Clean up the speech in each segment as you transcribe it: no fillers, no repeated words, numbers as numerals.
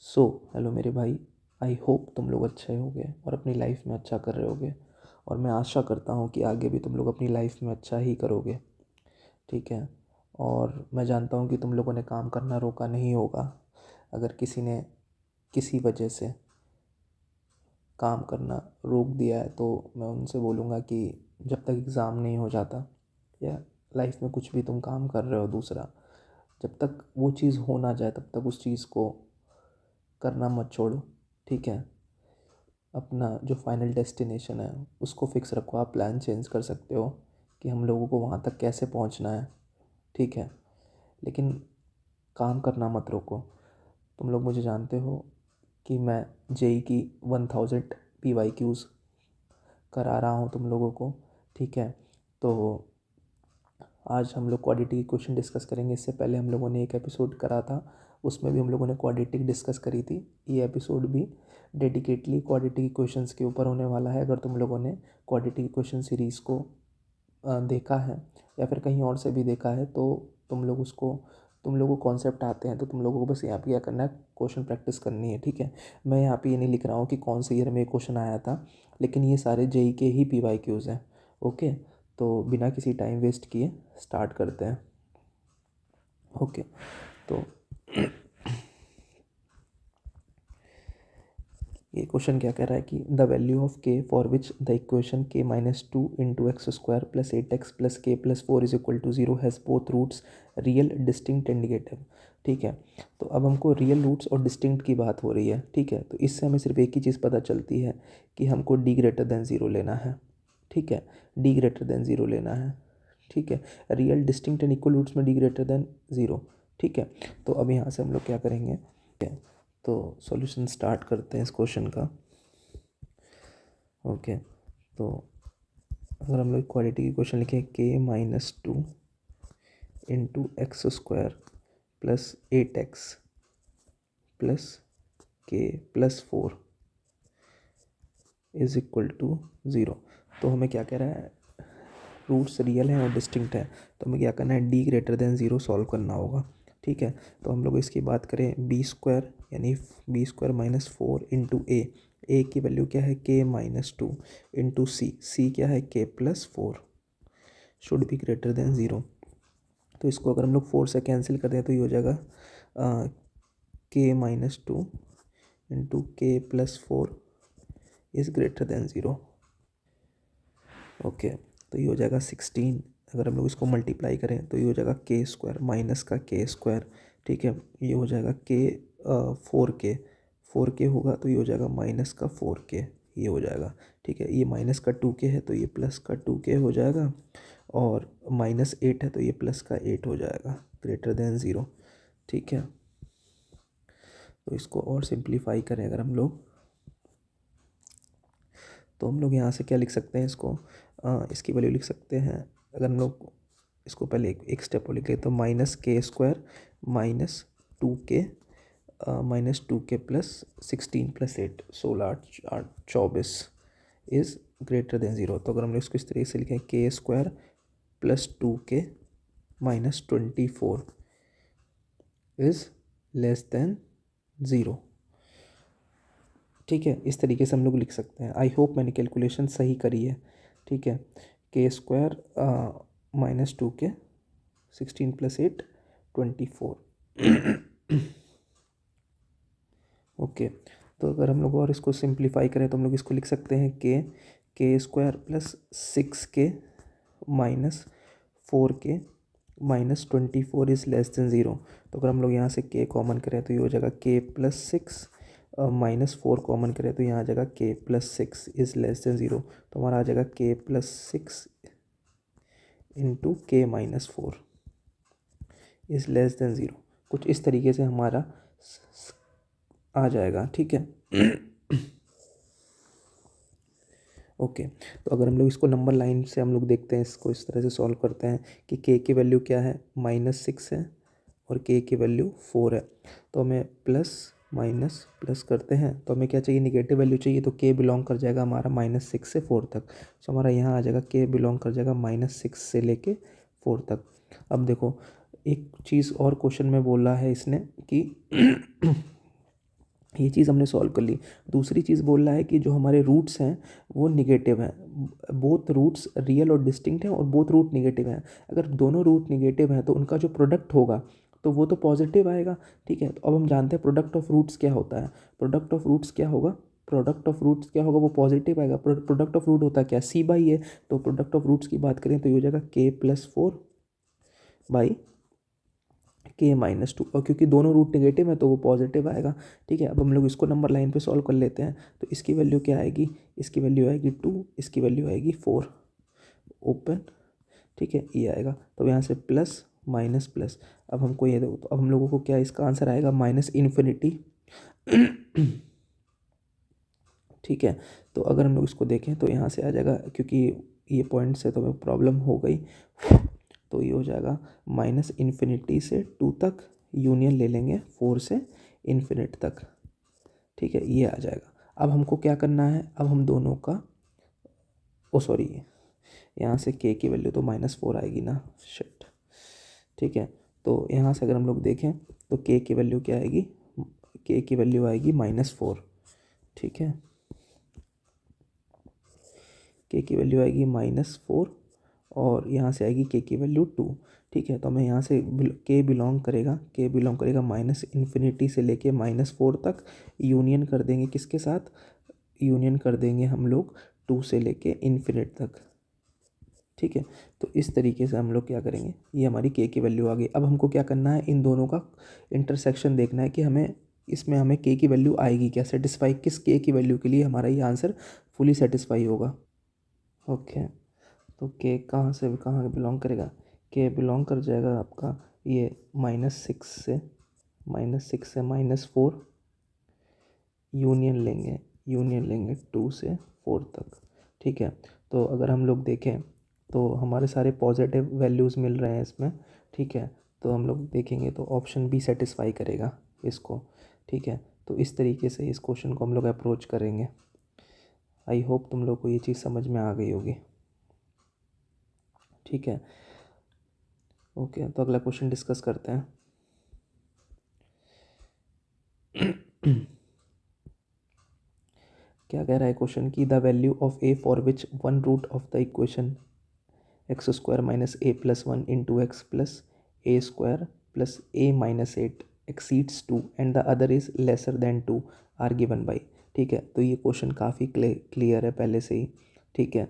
So hello मेरे भाई। I hope तुम लोग अच्छे होगे और अपनी लाइफ में अच्छा कर रहे होगे। और मैं आशा करता हूँ कि आगे भी तुम लोग अपनी लाइफ में अच्छा ही करोगे। ठीक है। और मैं जानता हूँ कि तुम लोगों ने काम करना रोका नहीं होगा। अगर किसी ने किसी वजह से काम करना रोक दिया है तो मैं उनसे बोलूँगा कि जब तक एग्ज़ाम नहीं हो जाता या लाइफ में कुछ भी तुम काम कर रहे हो दूसरा, जब तक वो चीज़ हो ना जाए तब तक उस चीज़ को करना मत छोड़ो। ठीक है। अपना जो फाइनल डेस्टिनेशन है उसको फिक्स रखो। आप प्लान चेंज कर सकते हो कि हम लोगों को वहाँ तक कैसे पहुँचना है। ठीक है। लेकिन काम करना मत रोको। तुम लोग मुझे जानते हो कि मैं जेई की 1000 PYQs करा रहा हूँ तुम लोगों को। ठीक है। तो आज हम लोग क्वाड्रेटिक क्वेश्चन डिस्कस करेंगे। इससे पहले हम लोगों ने एक एपिसोड करा था, उसमें भी हम लोगों ने क्वाड्रेटिक डिस्कस करी थी। ये एपिसोड भी डेडिकेटली क्वाड्रेटिक क्वेश्चंस के ऊपर होने वाला है। अगर तुम लोगों ने क्वाड्रेटिक क्वेश्चन सीरीज़ को देखा है या फिर कहीं और से भी देखा है तो तुम लोगों को कॉन्सेप्ट आते हैं, तो तुम लोगों को बस यहाँ पे क्या करना है, क्वेश्चन प्रैक्टिस करनी है। ठीक है। मैं यहाँ पे ये नहीं लिख रहा हूँ कि कौन से ईयर में ये क्वेश्चन आया था, लेकिन ये सारे जेई के ही PYQs हैं। ओके। तो बिना किसी टाइम वेस्ट किए स्टार्ट करते हैं। ओके। तो ये क्वेश्चन क्या कह रहा है कि द वैल्यू ऑफ के for which the equation k-2 × x² + 8x + k + 4 = 0 has both roots real distinct and negative. ठीक है। तो अब हमको रियल रूट्स और डिस्टिंक्ट की बात हो रही है। ठीक है। तो इससे हमें सिर्फ एक ही चीज़ पता चलती है कि हमको d 0 लेना है। ठीक है। d 0 लेना है। ठीक है। Real distinct and equal roots में d 0। ठीक है। तो अब यहाँ से हम लोग क्या करेंगे, ठीक है, तो सॉल्यूशन स्टार्ट करते हैं इस क्वेश्चन का। ओके। तो अगर हम लोग क्वाड्रेटिक इक्वेशन लिखें k-2 × x² + 8x + k + 4 = 0, तो हमें क्या कह रहा है, रूट्स रियल हैं और डिस्टिंक्ट है, तो हमें क्या करना है, d 0 सॉल्व करना होगा। ठीक है। तो हम लोग इसकी बात करें b² यानी b² - 4 × a की वैल्यू क्या है, k-2 × c क्या है, k + 4 शुड बी > 0। तो इसको अगर हम लोग 4 से कैंसिल कर दें तो ये हो जाएगा k-2 × k + 4 > 0। ओके। तो ये हो जाएगा 16। अगर हम लोग इसको मल्टीप्लाई करें तो ये हो जाएगा k² माइनस का k²। ठीक है। ये हो जाएगा 4k होगा तो ये हो जाएगा माइनस का 4k, ये हो जाएगा। ठीक है। ये माइनस का 2k है तो ये प्लस का 2k हो जाएगा, और -8 है तो ये प्लस का 8 हो जाएगा > 0। ठीक है। तो इसको और सिंप्लीफाई करें अगर हम लोग, तो हम लोग यहाँ से क्या लिख सकते हैं, इसको इसकी वैल्यू लिख सकते हैं। अगर हम लोग इसको पहले एक स्टेप और लिख लें तो -k² -2k + 16 + 8 16 8 24 > 0। तो अगर हम लोग इसको इस तरीके से लिखें k² + 2k - 24 << 0। ठीक है। इस तरीके से हम लोग लिख सकते हैं। आई होप मैंने कैलकुलेशन सही करी है। ठीक है। k² -2k 16 + 8 24। ओके। तो अगर हम लोग और इसको सिंप्लीफाई करें तो हम लोग इसको लिख सकते हैं k² + 6k - 4k - 24 << 0। तो अगर हम लोग यहाँ से k कॉमन करें तो ये हो जाएगा k + 6 -4 कॉमन करें तो यहाँ आ जाएगा k + 6 << 0। तो हमारा आ जाएगा k + 6 × k - 4 << 0। कुछ इस तरीके से हमारा आ जाएगा। ठीक है। ओके। तो अगर हम लोग इसको नंबर लाइन से हम लोग देखते हैं, इसको इस तरह से सॉल्व करते हैं कि k की वैल्यू क्या है, -6 है और k की वैल्यू 4 है। तो हमें प्लस माइनस प्लस करते हैं तो हमें क्या चाहिए, निगेटिव वैल्यू चाहिए। तो k बिलोंग कर जाएगा हमारा -6 से 4 तक। तो हमारा यहाँ आ जाएगा k बिलोंग कर जाएगा -6 से लेके 4 तक। अब देखो एक चीज़ और क्वेश्चन में बोला है इसने कि ये चीज़ हमने सॉल्व कर ली। दूसरी चीज़ बोल रहा है कि जो हमारे रूट्स हैं वो निगेटिव हैं, बोथ रूट्स रियल और डिस्टिंक्ट हैं और बोथ रूट निगेटिव हैं। अगर दोनों रूट निगेटिव हैं तो उनका जो प्रोडक्ट होगा तो वो तो पॉजिटिव आएगा। ठीक है, तो अब हम जानते हैं प्रोडक्ट ऑफ रूट्स क्या होता है। प्रोडक्ट ऑफ रूट्स क्या होगा, प्रोडक्ट ऑफ रूट्स क्या होगा, वो पॉजिटिव आएगा। प्रोडक्ट ऑफ रूट होता है क्या, सी बाई ए। तो प्रोडक्ट ऑफ रूट्स की बात करें तो ये हो जाएगा k+4 बाई k-2, और क्योंकि दोनों रूट नेगेटिव है तो वो पॉजिटिव आएगा। ठीक है, अब हम लोग इसको नंबर लाइन पे सॉल्व कर लेते हैं। तो इसकी वैल्यू क्या आएगी, इसकी वैल्यू आएगी 2, इसकी वैल्यू आएगी 4, ओपन। ठीक है, ये आएगा। तो यहाँ से प्लस माइनस प्लस, अब हमको ये देखो, तो अब हम लोगों को क्या इसका आंसर आएगा -इन्फिनिटी। ठीक है, तो अगर हम लोग इसको देखें तो यहाँ से आ जाएगा, क्योंकि ये पॉइंट से तो हमें प्रॉब्लम हो गई, तो ये हो जाएगा -इन्फिनिटी से 2 तक, यूनियन ले लेंगे 4 से इन्फिनिट तक। ठीक है, ये आ जाएगा। अब हमको क्या करना है, अब हम दोनों का, ओ सॉरी, यहाँ से k की वैल्यू तो -4 आएगी ना, शिट। ठीक है, तो यहाँ से अगर हम लोग देखें तो k की वैल्यू क्या आएगी, k की वैल्यू आएगी -4। ठीक है, k की वैल्यू आएगी -4 और यहाँ से आएगी k की वैल्यू 2। ठीक है, तो हमें यहाँ से k बिलोंग करेगा -इन्फिनिटी से लेके -4 तक, यूनियन कर देंगे किसके साथ, यूनियन कर देंगे हम लोग 2 से लेके इन्फिनिट तक। ठीक है, तो इस तरीके से हम लोग क्या करेंगे, ये हमारी k की वैल्यू आ गई। अब हमको क्या करना है, इन दोनों का इंटरसेक्शन देखना है कि हमें इसमें हमें k की वैल्यू आएगी क्या, सेटिस्फाई किस k की वैल्यू के लिए हमारा ये आंसर फुली सेटिस्फाई होगा। ओके, तो k कहाँ से कहाँ बिलोंग करेगा, k बिलोंग कर जाएगा आपका ये -6 से -4, यूनियन लेंगे 2 से 4 तक। ठीक है, तो अगर हम लोग देखें तो हमारे सारे पॉजिटिव वैल्यूज़ मिल रहे हैं इसमें। ठीक है, तो हम लोग देखेंगे तो ऑप्शन बी सेटिस्फाई करेगा इसको। ठीक है, तो इस तरीके से इस क्वेश्चन को हम लोग अप्रोच करेंगे। आई होप तुम लोग को ये चीज़ समझ में आ गई होगी। ठीक है, ओके, तो अगला क्वेश्चन डिस्कस करते हैं। क्या कह रहा है क्वेश्चन की, the value of a for which one root of the equation x² - a+1 into x plus a² plus a-8 exceeds 2 and the other is lesser than 2 are given by. ठीक है, तो ये क्वेश्चन काफ़ी clear है पहले से ही। ठीक है,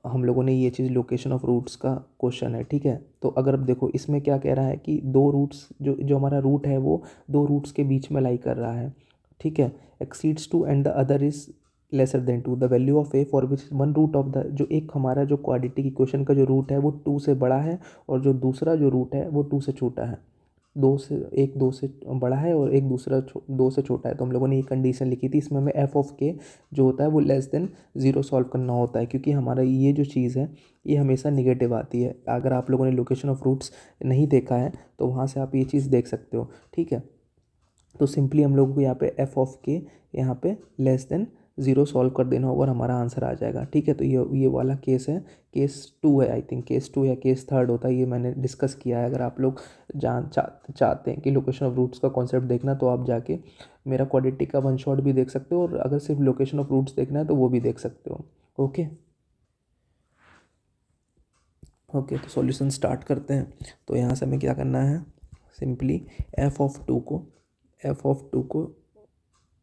हम लोगों ने ये चीज़ लोकेशन ऑफ रूट्स का क्वेश्चन है। ठीक है, तो अगर अब देखो इसमें क्या कह रहा है कि दो रूट्स, जो जो हमारा रूट है वो दो रूट्स के बीच में लाई कर रहा है। ठीक है, exceeds 2 and the other is lesser than 2, the value of a for which one root of the, जो एक हमारा जो क्वाड्रेटिक इक्वेशन का जो रूट है वो 2 से बड़ा है और जो दूसरा जो रूट है वो 2 से छोटा है। एक 2 से बड़ा है और एक दूसरा 2 से छोटा है। तो हम लोगों ने ये कंडीशन लिखी थी, इसमें हमें एफ ऑफ के जो होता है वो लेस देन 0 सॉल्व करना होता है, क्योंकि हमारा ये जो चीज़ है ये हमेशा निगेटिव आती है। अगर आप लोगों ने लोकेशन ऑफ रूट्स नहीं देखा है तो वहाँ से आप ये चीज़ देख सकते हो। ठीक है, तो सिंपली हम लोगों को यहाँ पे एफ ऑफ के यहाँ पे लेस देन 0 सॉल्व कर देना होगा और हमारा आंसर आ जाएगा। ठीक है, तो ये वाला केस है, केस 2 है, आई थिंक केस 2 या केस 3 होता है, ये मैंने डिस्कस किया है। अगर आप लोग चाहते हैं कि लोकेशन ऑफ रूट्स का कॉन्सेप्ट देखना तो आप जाके मेरा क्वाड्रेटिक का वन शॉट भी देख सकते हो, और अगर सिर्फ लोकेशन ऑफ रूट्स देखना है तो वो भी देख सकते हो। ओके ओके, तो सॉल्यूशन स्टार्ट करते हैं। तो यहाँ से हमें क्या करना है, सिंपली एफ ऑफ टू को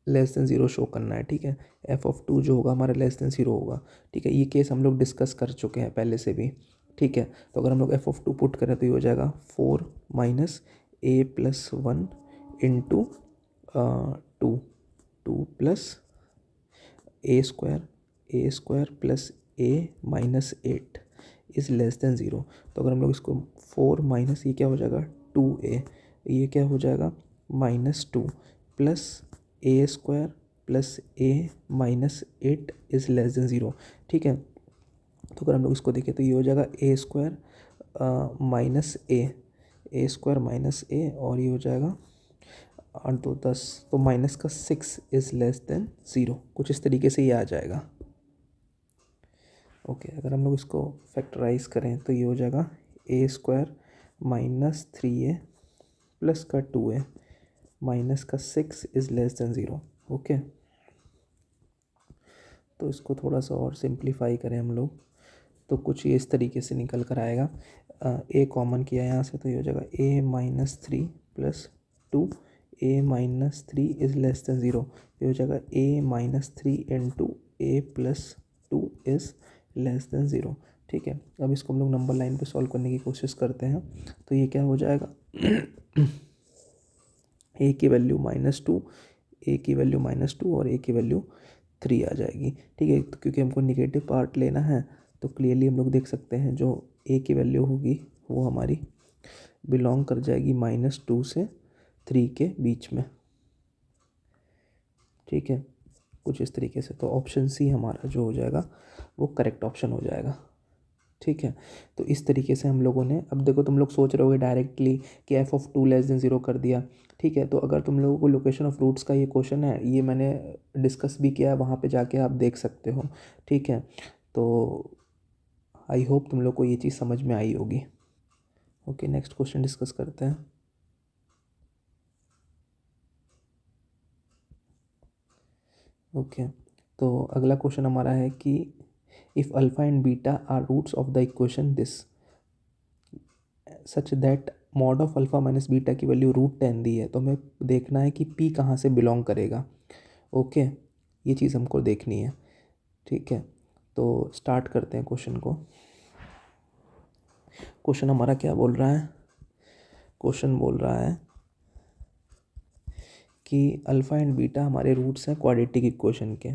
लेस देन 0 शो करना है। ठीक है, एफ ऑफ 2 जो होगा हमारा लेस देन 0 होगा। ठीक है, ये केस हम लोग डिस्कस कर चुके हैं पहले से भी। ठीक है, तो अगर हम लोग एफ ऑफ 2 पुट करें तो ये हो जाएगा 4 minus a+1 into 2 plus a² plus a-8 is less than 0। तो अगर हम लोग इसको 4 माइनस ये क्या हो जाएगा 2a, ये क्या हो जाएगा -2 plus a² plus a-8 is less than 0। ठीक है, तो अगर हम लोग इसको देखें तो ये हो जाएगा a² माइनस a और ये हो जाएगा 8 2 10, तो माइनस का 6 इज़ लेस देन 0, कुछ इस तरीके से ये आ जाएगा। ओके, अगर हम लोग इसको फैक्टराइज करें तो ये हो जाएगा a² - 3a प्लस का 2a माइनस का 6 इज़ लेस देन 0। ओके, तो इसको थोड़ा सा और सिंप्लीफाई करें हम लोग तो कुछ ये इस तरीके से निकल कर आएगा। ए कॉमन किया यहाँ से तो ये हो जाएगा a-3 + 2, a-3 is less than 0। ये हो जाएगा a-3 into a+2 is less than 0। ठीक है, अब इसको हम लोग नंबर लाइन पे सॉल्व करने की कोशिश करते हैं। तो ये क्या हो जाएगा a की वैल्यू -2, a की वैल्यू -2 और a की वैल्यू 3 आ जाएगी। ठीक है, तो क्योंकि हमको निगेटिव पार्ट लेना है तो क्लियरली हम लोग देख सकते हैं जो a की वैल्यू होगी वो हमारी बिलोंग कर जाएगी -2 से 3 के बीच में। ठीक है, कुछ इस तरीके से। तो ऑप्शन सी हमारा जो हो जाएगा वो करेक्ट ऑप्शन हो जाएगा। ठीक है, तो इस तरीके से हम लोगों ने, अब देखो तुम लोग सोच रहे होगे डायरेक्टली कि f(2 < 0) कर दिया। ठीक है, तो अगर तुम लोगों को लोकेशन ऑफ रूट्स का ये क्वेश्चन है, ये मैंने डिस्कस भी किया है, वहाँ पे जाके आप देख सकते हो। ठीक है, तो आई होप तुम लोग को ये चीज़ समझ में आई होगी। ओके, नेक्स्ट क्वेश्चन डिस्कस करते हैं। ओके, तो अगला क्वेश्चन हमारा है कि if alpha and beta are roots of the equation this such that mod of alpha minus beta की वैल्यू √10 दी है, तो हमें देखना है कि पी कहाँ से बिलोंग करेगा। ओके, ये चीज़ हमको देखनी है। ठीक है, तो स्टार्ट करते हैं क्वेश्चन को। क्वेश्चन हमारा क्या बोल रहा है? क्वेश्चन बोल रहा है कि अल्फ़ा एंड बीटा हमारे रूट्स हैं क्वाड्रेटिक इक्वेशन के।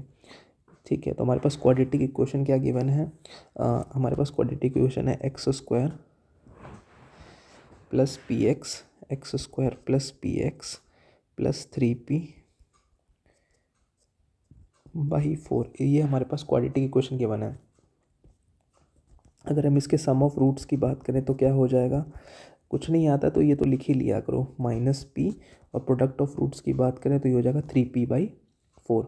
ठीक है, तो हमारे पास क्वाड्रेटिक इक्वेशन क्या गिवन है? हमारे पास क्वाड्रेटिक इक्वेशन है x² + px, x² + px + 3p/4। ये हमारे पास क्वाड्रेटिक इक्वेशन गिवन है। अगर हम इसके सम ऑफ रूट्स की बात करें तो क्या हो जाएगा? कुछ नहीं आता तो ये तो लिख ही लिया करो -p, और प्रोडक्ट ऑफ रूट्स की बात करें तो ये हो जाएगा 3p/4।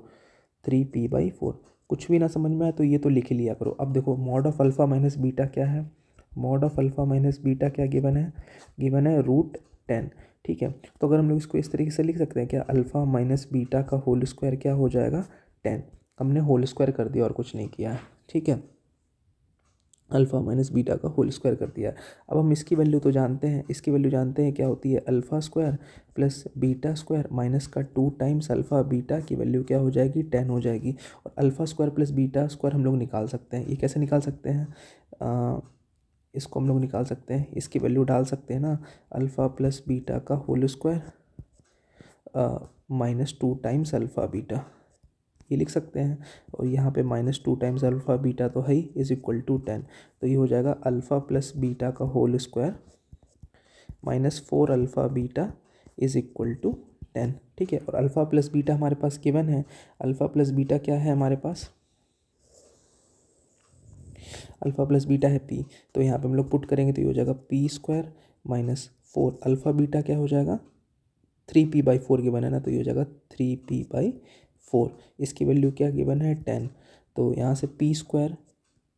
3p/4 कुछ भी ना समझ में आए तो ये तो लिख ही लिया करो। अब देखो mod of alpha minus beta क्या है? Mod of alpha minus beta क्या गिवन है? गिवन है √10। ठीक है, तो अगर हम लोग इसको इस तरीके से लिख सकते हैं क्या, अल्फ़ा माइनस बीटा का होल स्क्वायर क्या हो जाएगा? 10। हमने होल स्क्वायर कर दिया और कुछ नहीं किया है। ठीक है, अल्फ़ा माइनस बीटा का होल स्क्वायर कर दिया। अब हम इसकी वैल्यू तो जानते हैं, इसकी वैल्यू जानते हैं क्या होती है? Alpha square plus beta square minus का 2 टाइम्स अल्फ़ा बीटा की वैल्यू क्या हो जाएगी? 10 हो जाएगी। और alpha square plus beta square हम लोग निकाल सकते हैं। ये कैसे निकाल सकते हैं? इसको हम लोग निकाल सकते हैं, इसकी वैल्यू डाल सकते हैं ना, अल्फ़ा प्लस बीटा का whole square -2 times alpha beta, ये लिख सकते हैं। और यहाँ पे -2 टाइम्स अल्फ़ा बीटा तो है ही, = 10। तो ये हो जाएगा अल्फ़ा प्लस बीटा का होल स्क्वायर -4 अल्फ़ा बीटा = 10। ठीक है, और अल्फ़ा प्लस बीटा हमारे पास गिवन है। अल्फ़ा प्लस बीटा क्या है हमारे पास? अल्फ़ा प्लस बीटा है p, तो यहाँ पे हम लोग पुट करेंगे तो ये हो जाएगा p² -4 अल्फ़ा बीटा क्या हो जाएगा? 3p/4 गिवन है ना, तो ये हो जाएगा 3p/4। इसकी वैल्यू क्या गिवन है? 10। तो यहाँ से p²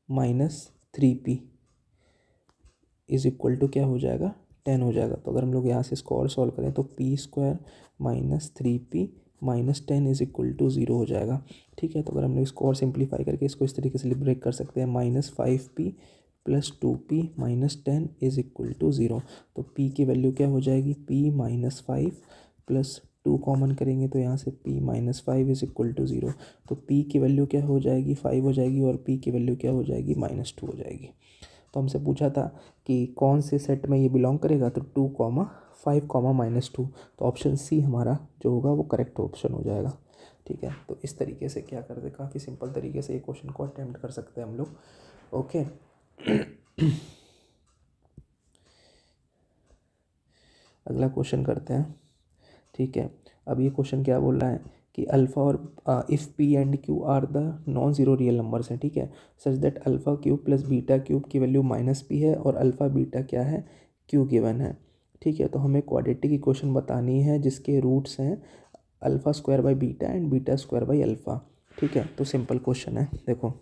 -3p = क्या हो जाएगा? 10 हो जाएगा। तो अगर हम लोग यहाँ से इसको और सॉल्व करें तो p² -3p -10 = 0 हो जाएगा। ठीक है, तो अगर हम लोग इसको और सिंप्लीफाई करके इसको इस तरीके से ब्रेक कर सकते हैं, -5p + 2p -10 = 0। तो p की वैल्यू क्या हो जाएगी? p -5 + 2 कॉमन करेंगे तो यहाँ से p -5 = 0। तो p की वैल्यू क्या हो जाएगी? 5 हो जाएगी, और p की वैल्यू क्या हो जाएगी? -2 हो जाएगी। तो हमसे पूछा था कि कौन से सेट में ये बिलोंग करेगा, तो 2, 5, -2। तो ऑप्शन सी हमारा जो होगा वो करेक्ट ऑप्शन हो जाएगा। ठीक है, तो इस तरीके से क्या करते, काफ़ी सिंपल तरीके से ये क्वेश्चन को अटेम्प्ट कर सकते हैं हम लोग। ओके, अगला क्वेश्चन करते हैं। ठीक है, अब ये क्वेश्चन क्या बोल रहा है कि अल्फ़ा और if P and Q R the non zero real numbers हैं। ठीक है, such that alpha cube plus beta cube की वैल्यू -p है और अल्फ़ा बीटा क्या है? क्यू गिवन है। ठीक है, तो हमें क्वाड्रेटिक इक्वेशन बतानी है जिसके रूट्स हैं α² एंड β² ठीक है, तो सिंपल क्वेश्चन है। देखो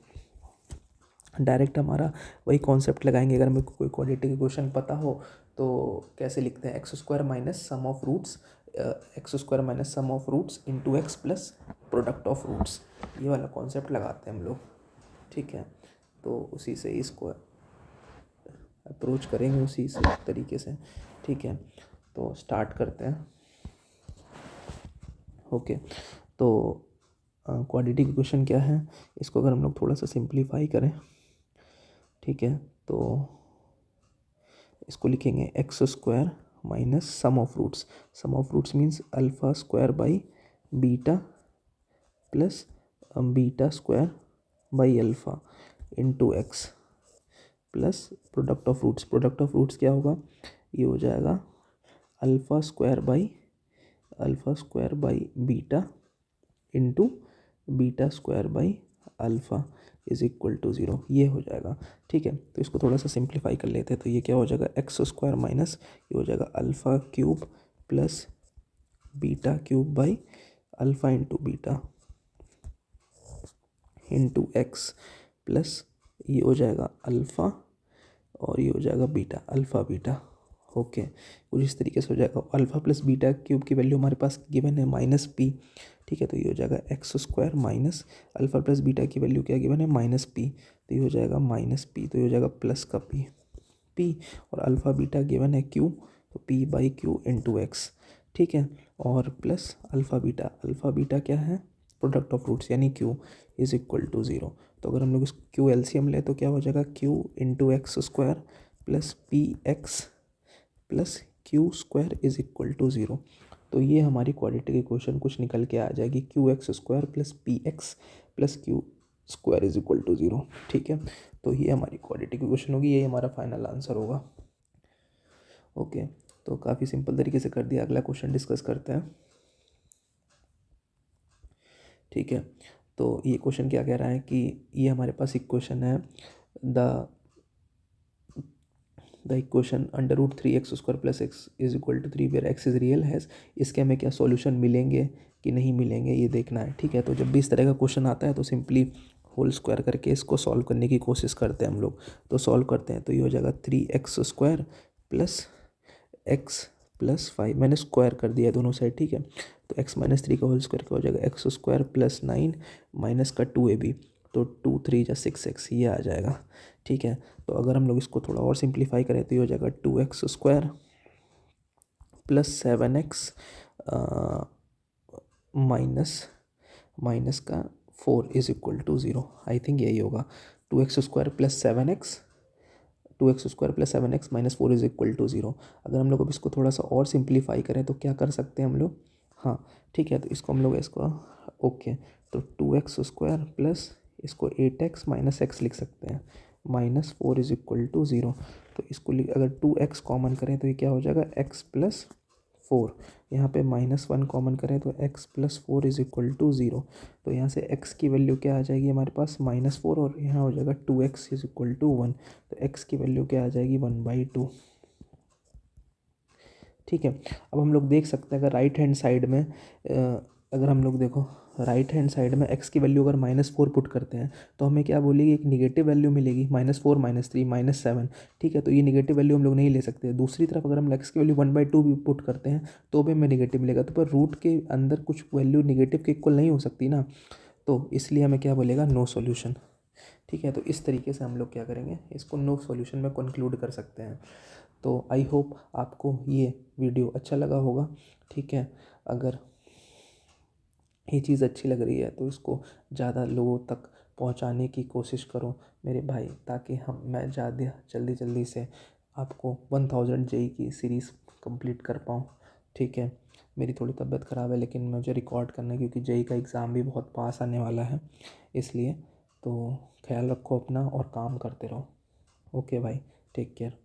डायरेक्ट हमारा वही कॉन्सेप्ट लगाएंगे। अगर हमें कोई क्वाड्रेटिक इक्वेशन पता हो तो कैसे लिखते हैं? x² minus sum of roots x square minus sum of roots into x plus product of roots, ये वाला कॉन्सेप्ट लगाते हैं हम लोग। ठीक है, तो उसी से इसको अप्रोच करेंगे उसी से तरीके से। ठीक है, तो स्टार्ट करते हैं। ओके, तो क्वाड्रेटिक इक्वेशन क्या है, इसको अगर हम लोग थोड़ा सा सिंप्लीफाई करें, ठीक है, तो इसको लिखेंगे x square minus sum of roots. Sum of roots means alpha square by beta plus beta square by alpha into x plus product of roots. Product of roots क्या होगा, ये हो जाएगा alpha square by beta into beta square by alpha is equal to 0, ये हो जाएगा। ठीक है, तो इसको थोड़ा सा सिंप्लीफाई कर लेते हैं, तो ये क्या हो जाएगा, एक्स स्क्वायर माइनस ये हो जाएगा alpha cube plus beta cube by alpha into beta into x plus ये हो जाएगा अल्फ़ा और ये हो जाएगा बीटा, अल्फ़ा बीटा। ओके, कुछ इस तरीके से हो जाएगा। अल्फ़ा प्लस बीटा क्यूब की वैल्यू हमारे पास गिवन है माइनस पी। ठीक है, तो ये हो जाएगा x square minus alpha plus beta की वैल्यू क्या गिवन है, माइनस पी, तो ये हो जाएगा माइनस पी, तो ये हो जाएगा प्लस का पी और अल्फ़ा बीटा गिवन है क्यू, तो P by Q into x. ठीक है, और प्लस अल्फ़ा बीटा क्या है, प्रोडक्ट ऑफ रूट्स यानी क्यू इज इक्वल टू 0। तो अगर हम लोग इस क्यू एलसीएम ले तो क्या हो जाएगा, q into x square plus p x plus q square is equal to 0। तो ये हमारी क्वाड्रेटिक इक्वेशन कुछ निकल के आ जाएगी, q x square plus p x plus q square is equal to 0। ठीक है, तो ये हमारी क्वाड्रेटिक इक्वेशन होगी, ये हमारा फाइनल आंसर होगा। ओके, तो काफ़ी सिंपल तरीके से कर दिया। अगला क्वेश्चन डिस्कस करते हैं। ठीक है, तो ये क्वेश्चन क्या कह रहा है कि ये हमारे पास इक्वेशन है the equation under root 3x square plus x is equal to 3 where x is real has. इसके हमें क्या सॉल्यूशन मिलेंगे कि नहीं मिलेंगे ये देखना है। ठीक है, तो जब भी इस तरह का क्वेश्चन आता है तो सिंपली होल स्क्वायर करके इसको सॉल्व करने की कोशिश करते हैं हम लोग। तो सॉल्व करते हैं, तो ये हो जाएगा 3x square plus x plus 5, मैंने स्क्वायर कर दिया दोनों साइड। ठीक है, तो x माइनस 3 का होल स्क्वायर क्या हो जाएगा, एक्स स्क्वायर प्लस 9 माइनस का 2ab, तो 2 3 जा 6x, ये आ जाएगा। ठीक है, तो अगर हम लोग इसको थोड़ा और सिंप्लीफाई करें तो ये हो जाएगा 2x square plus 7x minus का 4 is equal to 0। I think यही होगा, 2x square plus 7x minus 4 is equal to 0। अगर हम लोग अब इसको थोड़ा सा और सिंप्लीफाई करें तो क्या कर सकते हैं हम लोग, हाँ ठीक है, तो इसको हम लोग ओके, तो 2x स्क्वायर प्लस इसको 8x माइनस एक्स लिख सकते हैं, माइनस 4 इज इक्वल टू 0। तो इसको अगर 2x कॉमन करें तो ये क्या हो जाएगा, x प्लस 4, यहाँ पे -1 कॉमन करें तो x plus 4 is equal to 0। तो यहाँ से x की वैल्यू क्या आ जाएगी हमारे पास, -4, और यहाँ हो जाएगा 2x इज इक्वल टू 1, तो x की वैल्यू क्या आ जाएगी, 1/2। ठीक है, अब हम लोग देख सकते हैं अगर राइट हैंड साइड में अगर हम लोग देखो राइट हैंड साइड में x की वैल्यू अगर -4 पुट करते हैं तो हमें क्या बोलेगी, एक निगेटिव वैल्यू मिलेगी, -4 -3 -7। ठीक है, तो ये निगेटिव वैल्यू हम लोग नहीं ले सकते। दूसरी तरफ अगर हम x की वैल्यू 1/2 भी पुट करते हैं तो भी हमें निगेटिव मिलेगा, तो पर रूट के अंदर कुछ वैल्यू निगेटिव के इक्वल नहीं हो सकती ना, तो इसलिए हमें क्या बोलेगा, नो सॉल्यूशन। ठीक है, तो इस तरीके से हम लोग क्या करेंगे, इसको नो सॉल्यूशन में कंक्लूड कर सकते हैं। तो आई होप आपको ये वीडियो अच्छा लगा होगा। ठीक है, अगर ये चीज़ अच्छी लग रही है तो इसको ज़्यादा लोगों तक पहुंचाने की कोशिश करो मेरे भाई, ताकि मैं ज़्यादा जल्दी से आपको 1000 जेई की सीरीज़ कंप्लीट कर पाऊँ। ठीक है, मेरी थोड़ी तबीयत ख़राब है लेकिन मुझे रिकॉर्ड करना है क्योंकि जेई का एग्ज़ाम भी बहुत पास आने वाला है, इसलिए तो ख्याल रखो अपना और काम करते रहो। ओके भाई, टेक केयर।